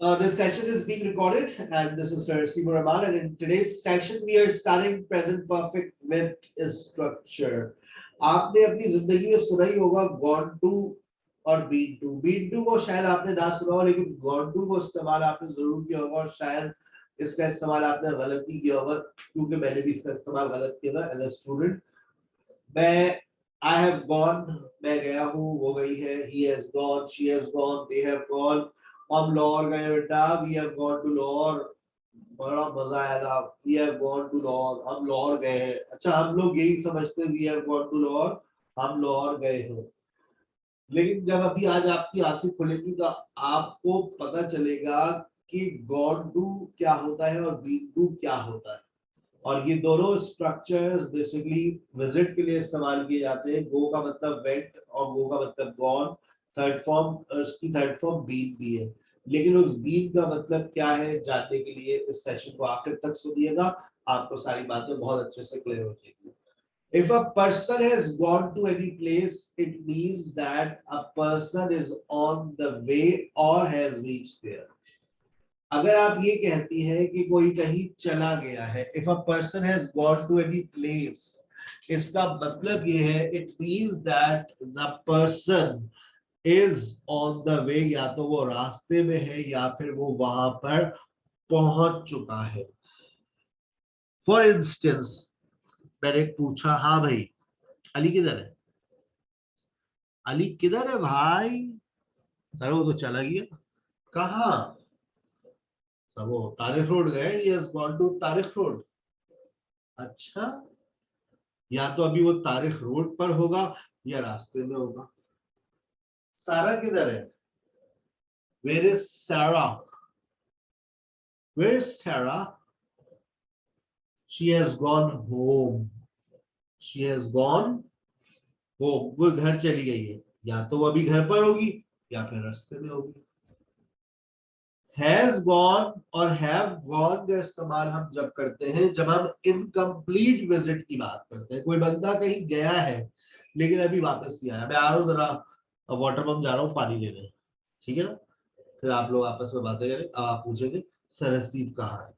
This session is being recorded, and this is Sir Seymour Amal. And in today's session, we are starting present perfect with structure. आपने अपनी जिंदगी में सुना ही होगा gone to और been to. Been to को शायद आपने ना सुना हो, लेकिन gone to को इस्तेमाल आपने जरूर किया होगा और शायद इसका इस्तेमाल आपने गलत ही किया होगा, क्योंकि मैंने भी इसका इस्तेमाल गलत किया था एज अ स्टूडेंट. मैं I have gone, मैं गया हूँ, वो गई है, he has gone, she has gone, they have gone. हम लाहौर गए बेटा, we have gone to Lahore, बड़ा मजा आया था. We have gone to Lahore, हम लाहौर गए हैं. अच्छा, हम लोग यही समझते हैं we have gone to Lahore, हम लाहौर गए हैं. लेकिन जब अभी आज आपकी आंखें खुलेगी तो आपको पता चलेगा कि gone to क्या होता है और been to क्या होता है. और ये दोनों स्ट्रक्चर्स बेसिकली विजिट के लिए इस्तेमाल किए जाते हैं. गो का मतलब वेंट और गो का मतलब गॉन. थर्ड फॉर्म, इसकी थर्ड फॉर्म बीन भी है. लेकिन उस बीन का मतलब क्या है जानने के लिए इस सेशन को आखिर तक सुनिएगा, आपको सारी बातें बहुत अच्छे से क्लियर हो जाएंगी. If a person has gone to any place, it means that a person is on the way or has reached there. अगर आप ये कहती हैं कि कोई कहीं चला गया है, if a person has gone to any place, इसका मतलब ये है it means that the person is on the way. या तो वो रास्ते में है या फिर वो वहां पर पहुंच चुका है. फॉर इंस्टेंस, मैंने पूछा, हाँ भाई अली किधर है, अली किधर है भाई. सर वो तो चला गया. कहाँ? सर वो तारिक रोड गए, ही has gone to Tariq road. अच्छा, या तो अभी वो तारिक रोड पर होगा या रास्ते में होगा. सारा किधर है? वेयर इज सारा? वेयर इज सारा? She has gone home. She has gone home. वो घर चली गई है. या तो वो अभी घर पर होगी या फिर रास्ते में होगी. हैज गॉन और हैव गॉन का इस्तेमाल हम जब करते हैं जब हम इनकम्प्लीट विजिट की बात करते हैं. कोई बंदा कहीं गया है लेकिन अभी वापस नहीं आया. मैं आ रहा हूँ जरा वाटर पंप जा रहा हूँ पानी लेने, ठीक है ना. फिर आप लोग आपस में बातें करें. अब आप पूछेंगे सरहसीब कहाँ है.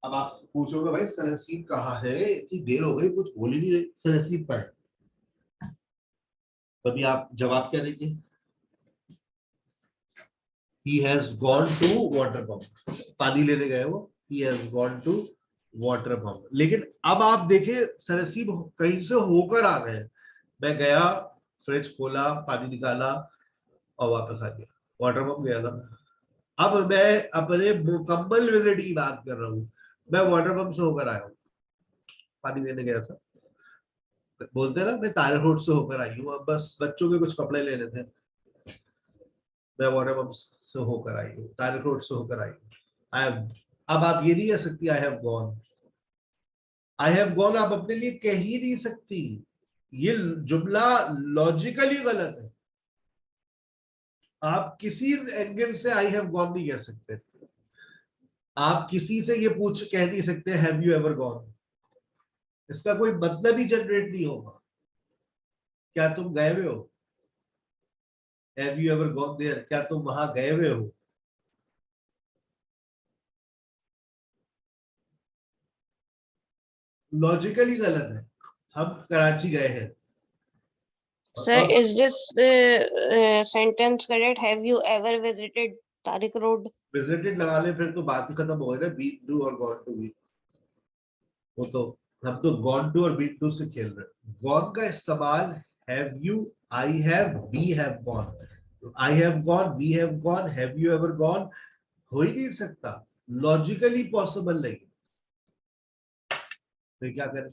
अब आप पूछोगे भाई सरहसीब कहाँ है, इतनी देर हो गई कुछ बोल ही नहीं रही, सरहसीब पर तभी आप जवाब क्या देंगे? He has gone to water pump, पानी लेने गए वो, he has gone to water pump. लेकिन अब आप देखें सरहसीब कहीं से होकर आ गए, मैं गया, फ्रिज खोला, पानी निकाला और वापस आ गया, वाटर पंप गया था। अब मैं अपने मुकम्मल विजिट की बात कर रहा हूँ, मैं वाटर पंप से होकर आया हूँ, पानी लेने गया था, बोलते हैं ना मैं तारे रोड से होकर आई हूँ, अब बस बच्चों के कुछ कपड़े लेने थे, मैं वाटर पंप से होकर आई हूँ, तारे रोड से होकर आई हूँ। आई हैव, अब आप ये नहीं कह सकती आई have gone, I have gone आप अपने लिए कह ही नहीं सकती, ये जुमला लॉजिकली गलत है। आप किसी एंगल से आई हैव गॉन नहीं कह सकते, आप किसी से ये पूछ कह नहीं सकते हैव यू एवर गॉन, इसका कोई मतलब ही जनरेट नहीं होगा। क्या तुम गए हुए हो, have you ever gone there, क्या तुम वहां गए हुए हो? लॉजिकली गलत है। हम कराची गए हैं, Sir, is this sentence correct? Have you ever visited Tariq Road? Visited लगा ले फिर तो बात ही खत्म हो गई ना, बीट डू और गॉन टू भी, वो तो हम तो गॉन टू और बीट टू से खेल रहे हैं। गॉन का इस्तेमाल have you, I have, we have gone, I have gone, we have gone, have you ever gone हो ही नहीं सकता, लॉजिकली पॉसिबल नहीं। फिर क्या करें?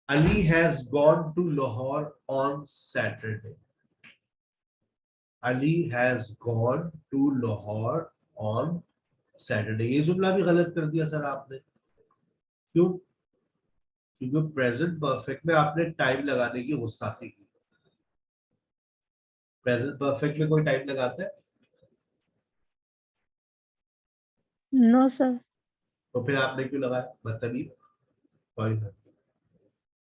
Ali has gone to Lahore on Saturday. Ali has gone to Lahore on Saturday। ये जुमला भी गलत कर दिया सर आपने, क्यों? क्योंकि प्रेजेंट परफेक्ट में आपने टाइम लगाने की गुस्ताखी की। प्रेजेंट परफेक्ट में कोई टाइम लगाता है? No, sir. तो फिर आपने क्यों लगाया? बदतमीज, सॉरी सर,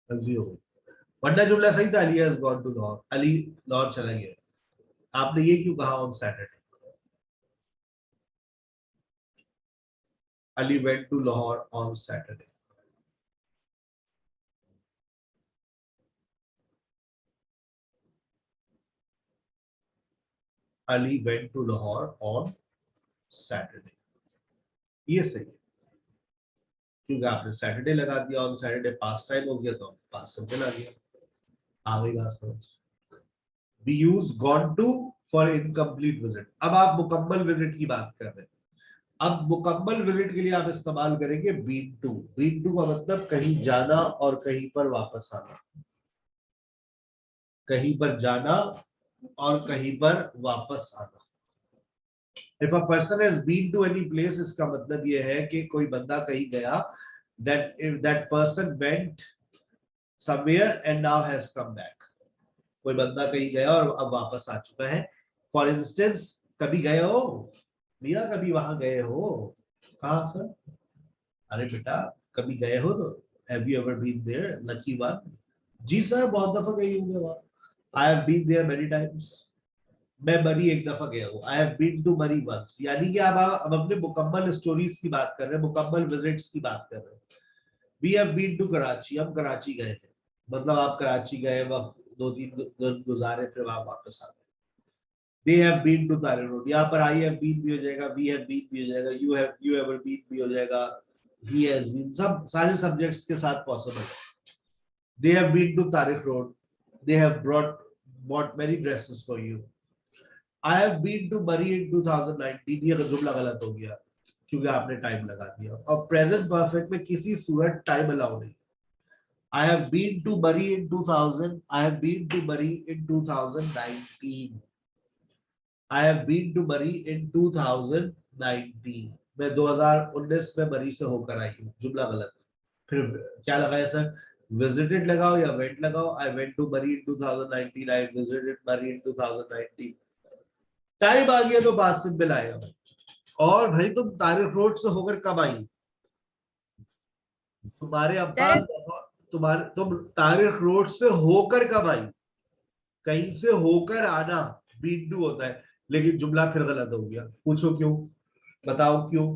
गलती हो गई। वरना जुमला सही था, Ali has gone to Lahore, Ali Lahore चला गया। आपने ये क्यों कहा on Saturday? Ali went to Lahore on Saturday. Ali went to Lahore on Saturday, ये सही है, क्योंकि आपने सैटरडे लगा दिया, ऑन सैटरडे पास्ट टाइम हो गया तो पास्ट सिंपल आ गया। आ गई बात समझ। We use gone to for incomplete visit। अब आप मुकम्मल विजिट की बात कर रहे हैं, अब मुकम्मल विजिट के लिए आप इस्तेमाल करेंगे बीन टू। बीन टू का मतलब कहीं जाना और कहीं पर वापस आना, कहीं पर जाना और कहीं पर वापस आना। If a person has been to any place, इसका मतलब यह है कि कोई बंदा कहीं गया, that if that person went somewhere and now has come back। कोई बंदा कहीं गया और अब वापस आ चुका है। फॉर इंस्टेंस, कभी गए हो भैया, कभी वहां गए हो? कहाँ सर? अरे बेटा कभी गए हो तो have you ever been there, lucky one. जी सर बहुत दफा गई हूँ मैं वहां, I have been there many times. मैं मरी एक दफा गया हूँ, I have been to Murree once. यानी कि अब अपने मुकम्मल स्टोरीज की बात कर रहे हैं, मुकम्मल विजिट्स की बात कर रहे हैं। We have been to Karachi, हम कराची गए थे, मतलब आप कराची गए, वक्त 2-3 दिन गुजारे, फिर आप वापस आ गए। They have been to Tare Road, यहाँ पर I have been भी हो जाएगा, we have been भी हो जाएगा, you ever been भी हो जाएगा, he has been, सब सारे सब्जेक्ट्स के साथ पॉसिबल है। They have been to Tariq Road, they have bought many dresses for you। I have been to Murray in 2019, ये जुमला गलत हो गया क्योंकि आपने टाइम लगा दिया, और प्रेजेंट परफेक्ट में किसी सूरत टाइम अलाउ नहीं। I have been to Murray in 2000, I have been to Murray in 2019। I have been to Murray in 2019। मैं 2019 में मरी से होकर आई हूँ, जुमला गलत। फिर क्या लगाया सर? विजिटेड लगाओ या वेंट लगाओ। आई वेंट टू मरी इन 2019, आई विजिटेड मरी इन 2019। टाइम आ गया तो बात सिंपल आएगा भाई। और भाई तुम तारिक रोड से होकर कब आई? तुम्हारे अब्बा, तुम्हारे, तुम तारिक रोड से होकर कब आई? कहीं से होकर आना बीन टू होता है, लेकिन जुमला फिर गलत हो गया। पूछो क्यों, बताओ क्यों?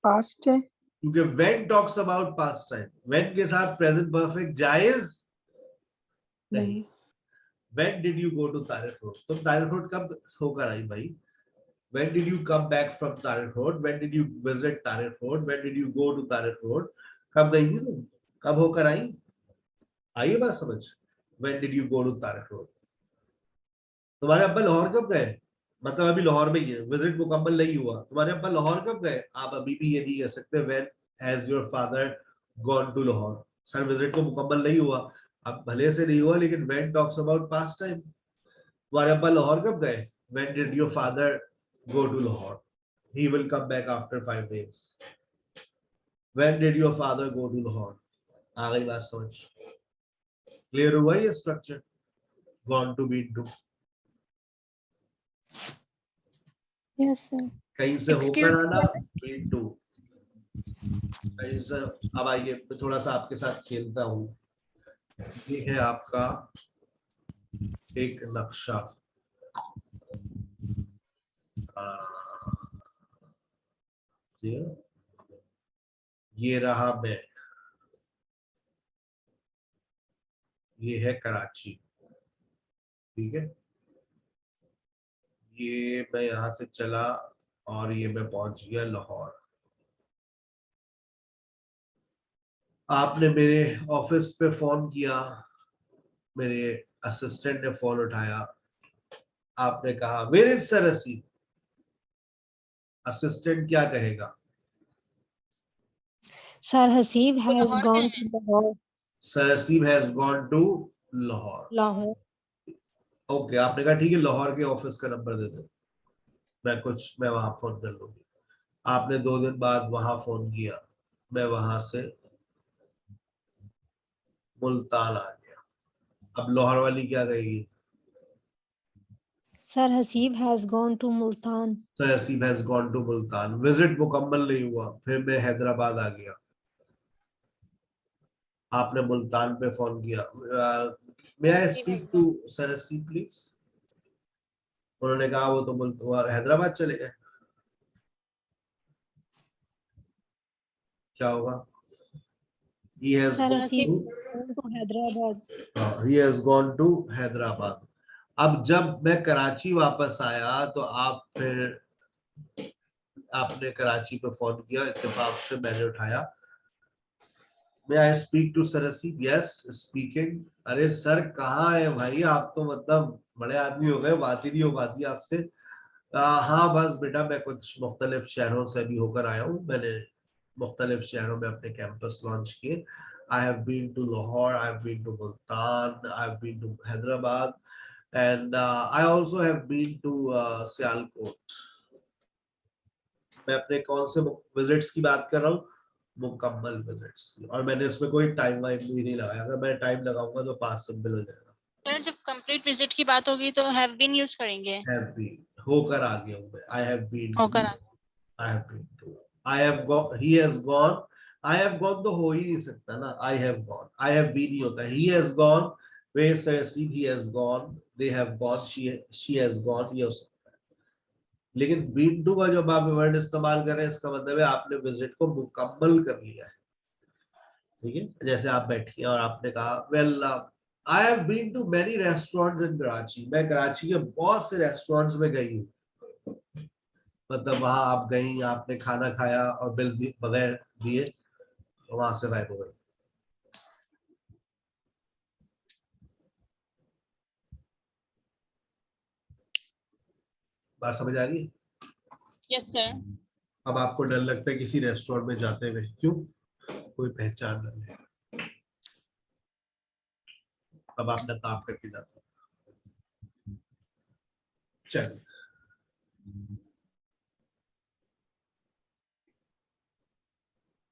पास्ट है। क्योंकि when talks about past time, when के साथ present perfect जायज नहीं। When did you go to Tariq Road? तुम तारिक रोड कब होकर आई भाई? When did you come back from Tariq Road? When did you visit Tariq Road? When did you go to Tariq Road? कब गई थी तुम? कब होकर आई? आइए बात समझ। When did you go to Tariq Road? तुम्हारे अब्बा लाहौर कब गए? मतलब अभी लाहौर में ही है, विजिट मुकम्मल नहीं हुआ। तुम्हारे अब्बा लाहौर कब गए? आप अभी भी ये नहीं कह सकते when has your father gone to Lahore? Sir visit तो मुकम्मल नहीं हुआ। अब भले से नहीं हुआ, लेकिन when talks about past time, तुम्हारे अब्बा लाहौर कब गए? When did your father go to Lahore? He will come back after 5 days. When did your father go to Lahore? आ गई बात समझ? क्लियर हुआ ये structure? Gone to, been to. Yes sir. कहीं से Excuse होकर आना, been to. कहीं से। अब आइए मैं थोड़ा सा आपके साथ खेलता हूँ। ये है आपका एक नक्शा। ये रहा मैं, ये है कराची, ठीक है। ये मैं यहाँ से चला और ये मैं पहुंच गया लाहौर। आपने मेरे ऑफिस पे फोन किया, मेरे असिस्टेंट ने फोन उठाया, आपने कहा where is sir Haseeb. Assistant क्या कहेगा? Sir Haseeb has gone to Lahore. Sir Haseeb has gone to Lahore. Lahore. Okay, आपने कहा ठीक है, लाहौर के ऑफिस का नंबर दे दो, मैं वहां फोन कर लूंगी। आपने 2 दिन बाद वहां फोन किया, मैं वहां से मुल्तान आ गया। अब लाहौर वाली क्या कहेगी? Sir Haseeb has gone to Multan. Sir Haseeb has gone to Multan. Visit मुकम्मल नहीं हुआ, फिर मैं हैदराबाद आ गया। आपने मुल्तान पे फोन किया, may I speak to sir Haseeb please. उन्होंने कहा वो तो हैदराबाद चले गए। क्या होगा? He has sir gone Haseeb to, to Hyderabad. he has gone to Hyderabad. अब जब मैं कराची वापस आया तो आप फिर आपने कराची पे फोन किया, इत्तेफाक से मैंने उठाया। May I speak to sir Haseeb? Yes, speaking। अरे सर कहाँ है भाई, आप तो मतलब बड़े आदमी हो गए, बात ही नहीं हो पाती आपसे। हाँ बस बेटा, मैं कुछ मुख्तलिफ शहरों से भी होकर आया हूँ। मैंने मुख्तलिफ शहरों में अपने कैंपस लॉन्च किए। I have been to Lahore, I have been to Multan, I have been to Hyderabad, and I also have been to Sialkot। मैं अपने कौन से विजिट्स की बात कर रहा हूँ? मुकम्मल विजिट्स की। और मैंने उसमें कोई टाइम वाइम भी नहीं लगाया। अगर मैं टाइम लगाऊंगा तो पास सिंपल हो जाएगा। सर जब कंप्लीट विजिट की बात होगी तो हैव बीन यूज करेंगे। हैव बीन होकर आ गया हूँ मैं। I have been होकर to, I have been to, I have gone, he has gone। I have gone तो हो ही नहीं सकता ना, I have gone, I have been ही होता है। He has gone, where is he has gone, they have gone, she has gone, ये हो सकता है। लेकिन been to का जब आप वर्ड इस्तेमाल कर रहे हैं, इसका मतलब है आपने विजिट को मुकम्मल कर लिया है, ठीक है। जैसे आप बैठिए और आपने कहा well I have been to many restaurants in Karachi. मैं कराची के बहुत से रेस्टोरेंट्स में गई हूँ। मतलब वहां आप गई, आपने खाना खाया और बिल बगैर दिए वहां से गायब हो गए। बात समझ आ रही है? Yes sir. अब आपको डर लगता है किसी रेस्टोरेंट में जाते हुए, क्यों? कोई पहचान न ले। अब आप नकाब करके जाते हो। चलिए